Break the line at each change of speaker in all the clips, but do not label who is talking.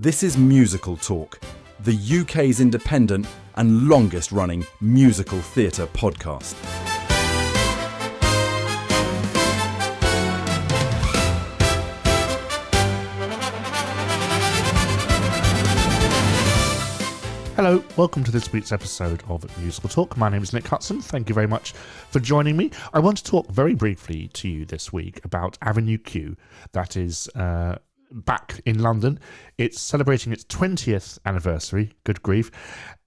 This is Musical Talk, the UK's independent and longest running musical theatre podcast.
Hello, welcome to this week's episode of Musical Talk. My name is Nick Hudson. Thank you very much for joining me. I want to talk very briefly to you this week about Avenue Q, that is back in London. It's celebrating its 20th anniversary, good grief,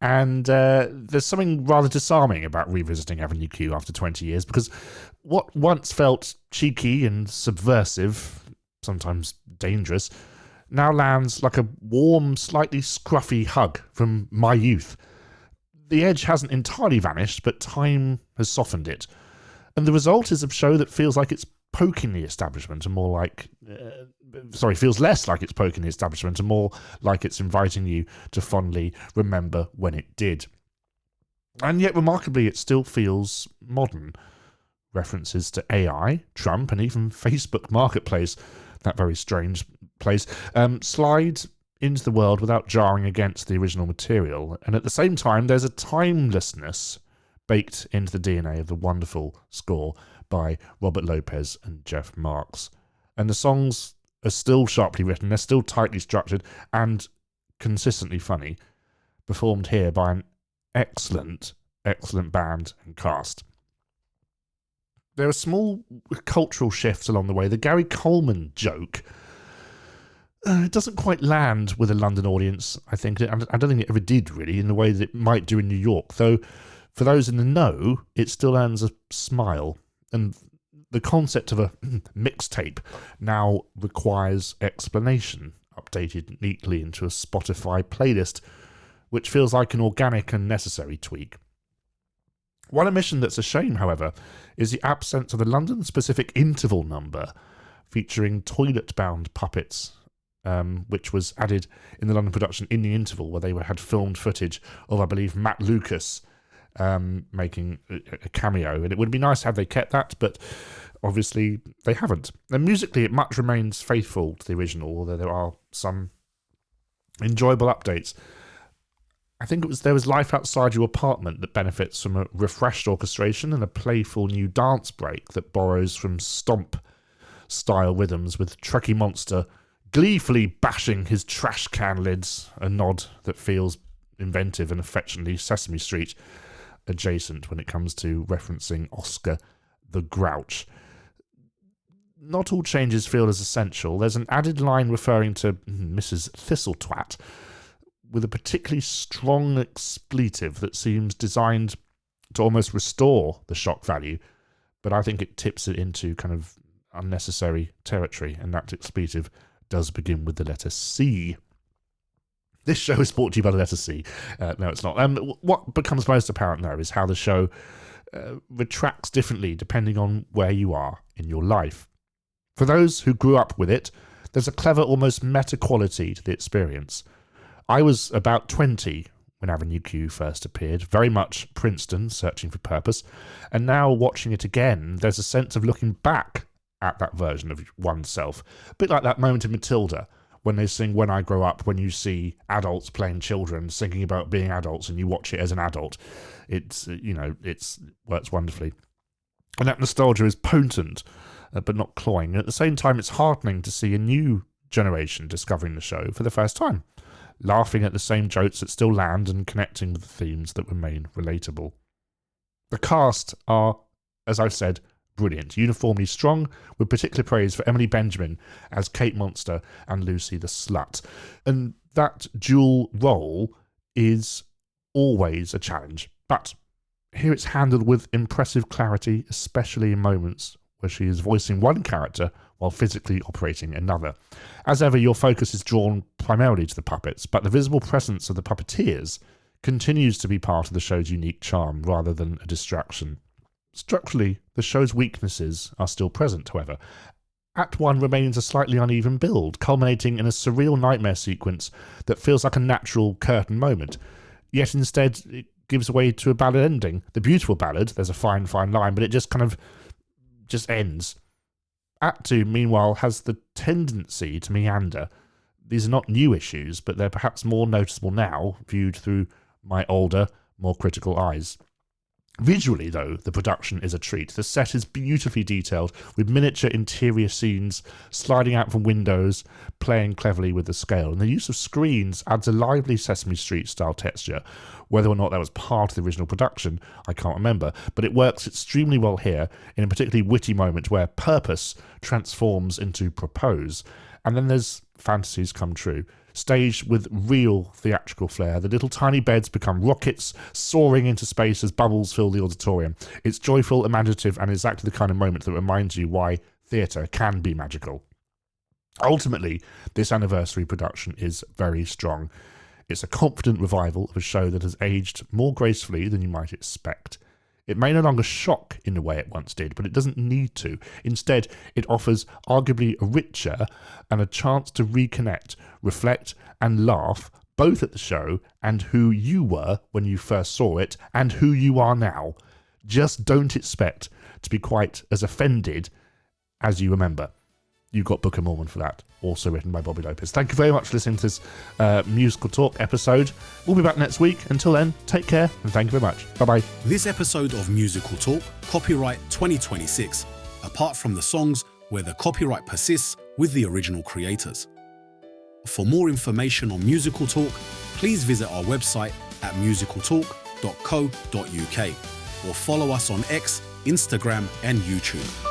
and there's something rather disarming about revisiting Avenue Q after 20 years, because what once felt cheeky and subversive, sometimes dangerous, now lands like a warm, slightly scruffy hug from my youth. The edge hasn't entirely vanished, but time has softened it. And the result is a show that feels like it's poking the establishment and more like... feels less like it's poking the establishment and more like it's inviting you to fondly remember when it did. And yet, remarkably, it still feels modern. References to AI, Trump, and even Facebook Marketplace, that very strange place, slide into the world without jarring against the original material. And at the same time, there's a timelessness baked into the DNA of the wonderful score by Robert Lopez and Jeff Marks. And the songs are still sharply written, they're still tightly structured and consistently funny, performed here by an excellent band and cast. There are small cultural shifts along the way. The Gary Coleman joke, it doesn't quite land with a London audience, I think. I don't think it ever did, really, in the way that it might do in New York. Though, for those in the know, it still earns a smile. And the concept of a mixtape now requires explanation, updated neatly into a Spotify playlist, which feels like an organic and necessary tweak. One omission that's a shame, however, is the absence of the London-specific interval number featuring toilet-bound puppets, which was added in the London production in the interval, where they had filmed footage of, I believe, Matt Lucas making a cameo. And it would be nice had they kept that, but obviously they haven't. And musically, it much remains faithful to the original, although there are some enjoyable updates. I think there was Life Outside Your Apartment that benefits from a refreshed orchestration and a playful new dance break that borrows from stomp-style rhythms, with Trekkie Monster gleefully bashing his trash can lids, a nod that feels inventive and affectionately Sesame Street adjacent when it comes to referencing Oscar the Grouch. Not all changes feel as essential. There's an added line referring to Mrs. Thistletwat, with a particularly strong expletive that seems designed to almost restore the shock value, but I think it tips it into kind of unnecessary territory, and that expletive does begin with the letter C. This show is brought to you by the letter C. No, it's not. What becomes most apparent there is how the show retracts differently depending on where you are in your life. For those who grew up with it, there's a clever, almost meta quality to the experience. I was about 20 when Avenue Q first appeared, very much Princeton, searching for purpose, and now watching it again, there's a sense of looking back at that version of oneself. A bit like that moment in Matilda, when they sing When I Grow Up, when you see adults playing children, singing about being adults, and you watch it as an adult. It's works wonderfully. And that nostalgia is potent, but not cloying. And at the same time, it's heartening to see a new generation discovering the show for the first time, laughing at the same jokes that still land and connecting with the themes that remain relatable. The cast are, as I've said, brilliant, uniformly strong, with particular praise for Emily Benjamin as Kate Monster and Lucy the Slut. And that dual role is always a challenge, but here it's handled with impressive clarity, especially in moments where she is voicing one character while physically operating another. As ever, your focus is drawn primarily to the puppets, but the visible presence of the puppeteers continues to be part of the show's unique charm rather than a distraction. Structurally, the show's weaknesses are still present, however. Act 1 remains a slightly uneven build, culminating in a surreal nightmare sequence that feels like a natural curtain moment. Yet instead, it gives way to a ballad ending. The beautiful ballad, there's a fine line, but it just ends. Act 2, meanwhile, has the tendency to meander, these are not new issues, but they're perhaps more noticeable now, viewed through my older, more critical eyes. Visually, though, the production is a treat. The set is beautifully detailed, with miniature interior scenes sliding out from windows, playing cleverly with the scale. And the use of screens adds a lively Sesame Street-style texture. Whether or not that was part of the original production, I can't remember, but it works extremely well here in a particularly witty moment where purpose transforms into propose. And then there's fantasies come true. Staged with real theatrical flair, the little tiny beds become rockets soaring into space as bubbles fill the auditorium. It's joyful, imaginative, and exactly the kind of moment that reminds you why theatre can be magical. Ultimately, this anniversary production is very strong. It's a confident revival of a show that has aged more gracefully than you might expect. It may no longer shock in the way it once did, but it doesn't need to. Instead, it offers arguably a richer and a chance to reconnect, reflect and laugh both at the show and who you were when you first saw it and who you are now. Just don't expect to be quite as offended as you remember. You've got Book of Mormon for that, also written by Bobby Lopez. Thank you very much for listening to this Musical Talk episode. We'll be back next week. Until then, take care and thank you very much. Bye-bye.
This episode of Musical Talk, copyright 2026, apart from the songs where the copyright persists with the original creators. For more information on Musical Talk, please visit our website at musicaltalk.co.uk or follow us on X, Instagram and YouTube.